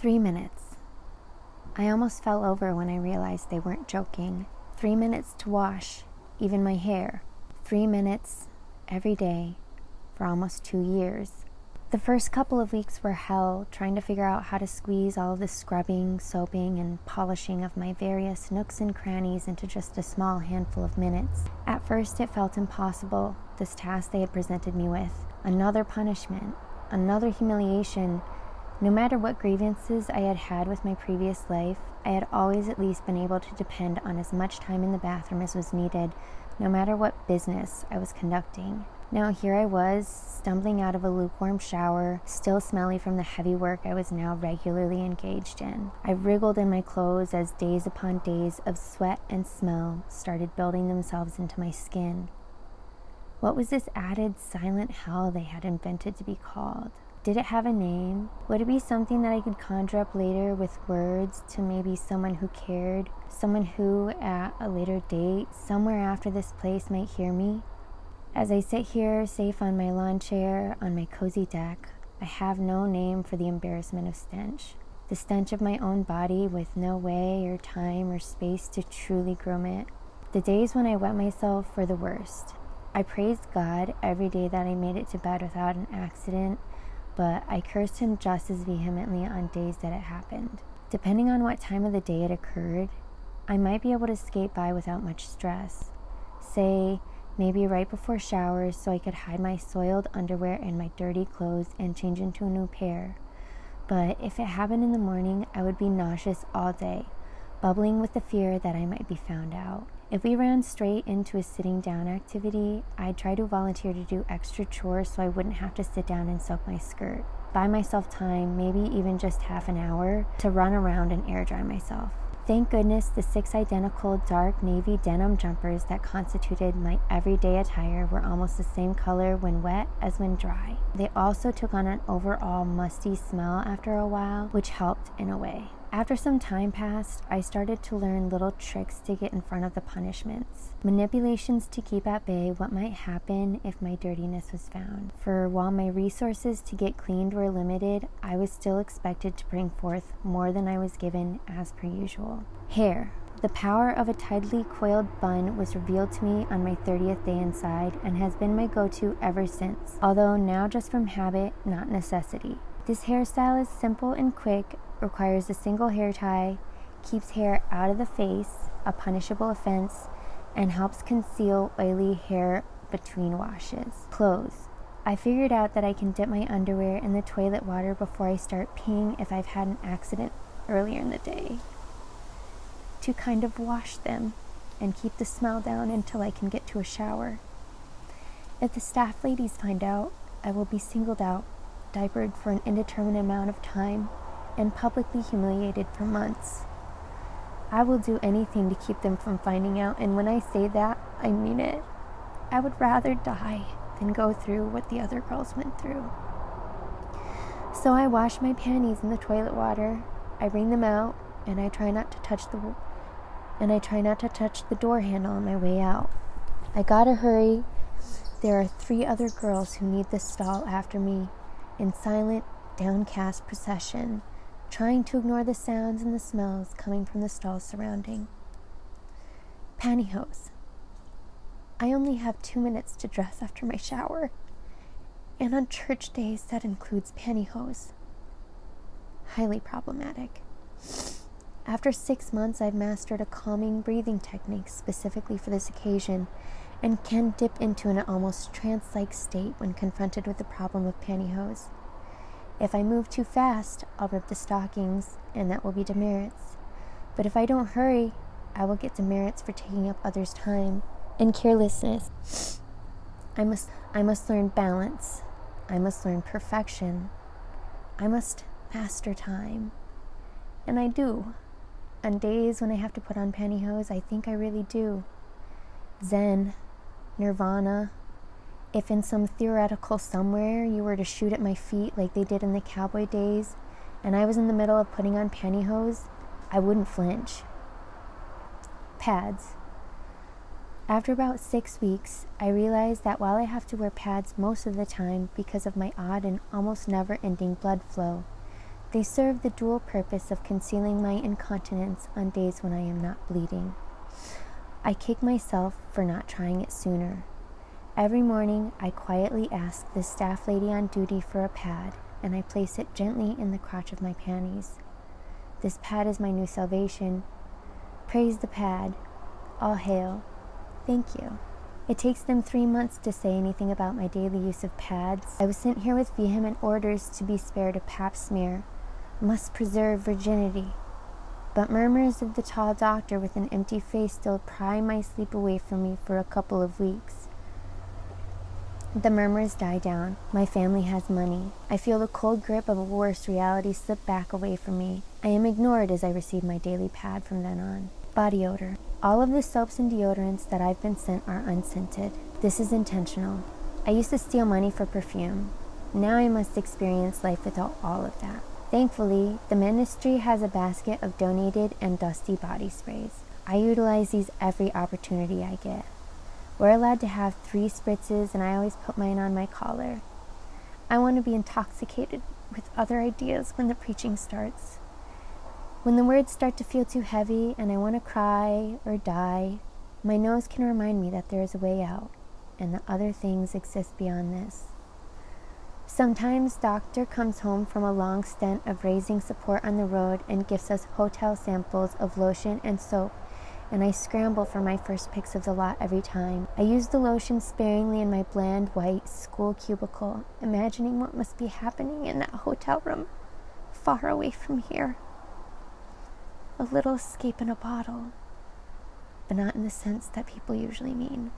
3 minutes. I almost fell over when I realized they weren't joking. 3 minutes to wash, even my hair. 3 minutes every day for almost 2 years. The first couple of weeks were hell, trying to figure out how to squeeze all of the scrubbing, soaping, and polishing of my various nooks and crannies into just a small handful of minutes. At first it felt impossible, this task they had presented me with. Another punishment, another humiliation. No matter what grievances I had had with my previous life, I had always at least been able to depend on as much time in the bathroom as was needed, no matter what business I was conducting. Now here I was, stumbling out of a lukewarm shower, still smelly from the heavy work I was now regularly engaged in. I wriggled in my clothes as days upon days of sweat and smell started building themselves into my skin. What was this added silent hell they had invented to be called? Did it have a name? Would it be something that I could conjure up later with words to maybe someone who cared? Someone who, at a later date, somewhere after this place, might hear me? As I sit here, safe on my lawn chair, on my cozy deck, I have no name for the embarrassment of stench. The stench of my own body with no way or time or space to truly groom it. The days when I wet myself were the worst. I praised God every day that I made it to bed without an accident, but I cursed him just as vehemently on days that it happened. Depending on what time of the day it occurred, I might be able to skate by without much stress. Say, maybe right before showers so I could hide my soiled underwear and my dirty clothes and change into a new pair. But if it happened in the morning, I would be nauseous all day, bubbling with the fear that I might be found out. If we ran straight into a sitting down activity, I'd try to volunteer to do extra chores so I wouldn't have to sit down and soak my skirt. Buy myself time, maybe even just half an hour, to run around and air dry myself. Thank goodness the 6 identical dark navy denim jumpers that constituted my everyday attire were almost the same color when wet as when dry. They also took on an overall musty smell after a while, which helped in a way. After some time passed, I started to learn little tricks to get in front of the punishments. Manipulations to keep at bay what might happen if my dirtiness was found. For while my resources to get cleaned were limited, I was still expected to bring forth more than I was given as per usual. Hair. The power of a tidily coiled bun was revealed to me on my 30th day inside and has been my go-to ever since, although now just from habit, not necessity. This hairstyle is simple and quick, requires a single hair tie, keeps hair out of the face, a punishable offense, and helps conceal oily hair between washes. Clothes. I figured out that I can dip my underwear in the toilet water before I start peeing if I've had an accident earlier in the day, to kind of wash them and keep the smell down until I can get to a shower. If the staff ladies find out, I will be singled out, diapered for an indeterminate amount of time, and publicly humiliated for months. I will do anything to keep them from finding out, and when I say that, I mean it. I would rather die than go through what the other girls went through. So I wash my panties in the toilet water, I wring them out, and I try not to touch the door handle on my way out. I gotta hurry. There are 3 other girls who need this stall after me, in silent, downcast procession, trying to ignore the sounds and the smells coming from the stalls surrounding. Pantyhose. I only have 2 minutes to dress after my shower, and on church days that includes pantyhose. Highly problematic. After 6 months, I've mastered a calming breathing technique specifically for this occasion, and can dip into an almost trance-like state when confronted with the problem of pantyhose. If I move too fast, I'll rip the stockings, and that will be demerits. But if I don't hurry, I will get demerits for taking up others' time and carelessness. I must learn balance. I must learn perfection. I must master time. And I do. On days when I have to put on pantyhose, I think I really do. Zen, nirvana. If in some theoretical somewhere you were to shoot at my feet like they did in the cowboy days, and I was in the middle of putting on pantyhose, I wouldn't flinch. Pads. After about 6 weeks, I realized that while I have to wear pads most of the time because of my odd and almost never-ending blood flow, They serve the dual purpose of concealing my incontinence on days when I am not bleeding. I kick myself for not trying it sooner. Every morning, I quietly ask the staff lady on duty for a pad, and I place it gently in the crotch of my panties. This pad is my new salvation. Praise the pad. All hail. Thank you. It takes them 3 months to say anything about my daily use of pads. I was sent here with vehement orders to be spared a pap smear. Must preserve virginity. But murmurs of the tall doctor with an empty face still pry my sleep away from me for a couple of weeks. The murmurs die down. My family has money. I feel the cold grip of a worse reality slip back away from me. I am ignored as I receive my daily pad from then on. Body odor. All of the soaps and deodorants that I've been sent are unscented. This is intentional. I used to steal money for perfume. Now I must experience life without all of that. Thankfully, the ministry has a basket of donated and dusty body sprays. I utilize these every opportunity I get. We're allowed to have 3 spritzes, and I always put mine on my collar. I want to be intoxicated with other ideas when the preaching starts. When the words start to feel too heavy and I want to cry or die, my nose can remind me that there is a way out and that other things exist beyond this. Sometimes doctor comes home from a long stint of raising support on the road and gives us hotel samples of lotion and soap, and I scramble for my first picks of the lot every time. I use the lotion sparingly in my bland white school cubicle, imagining what must be happening in that hotel room, far away from here. A little escape in a bottle, but not in the sense that people usually mean.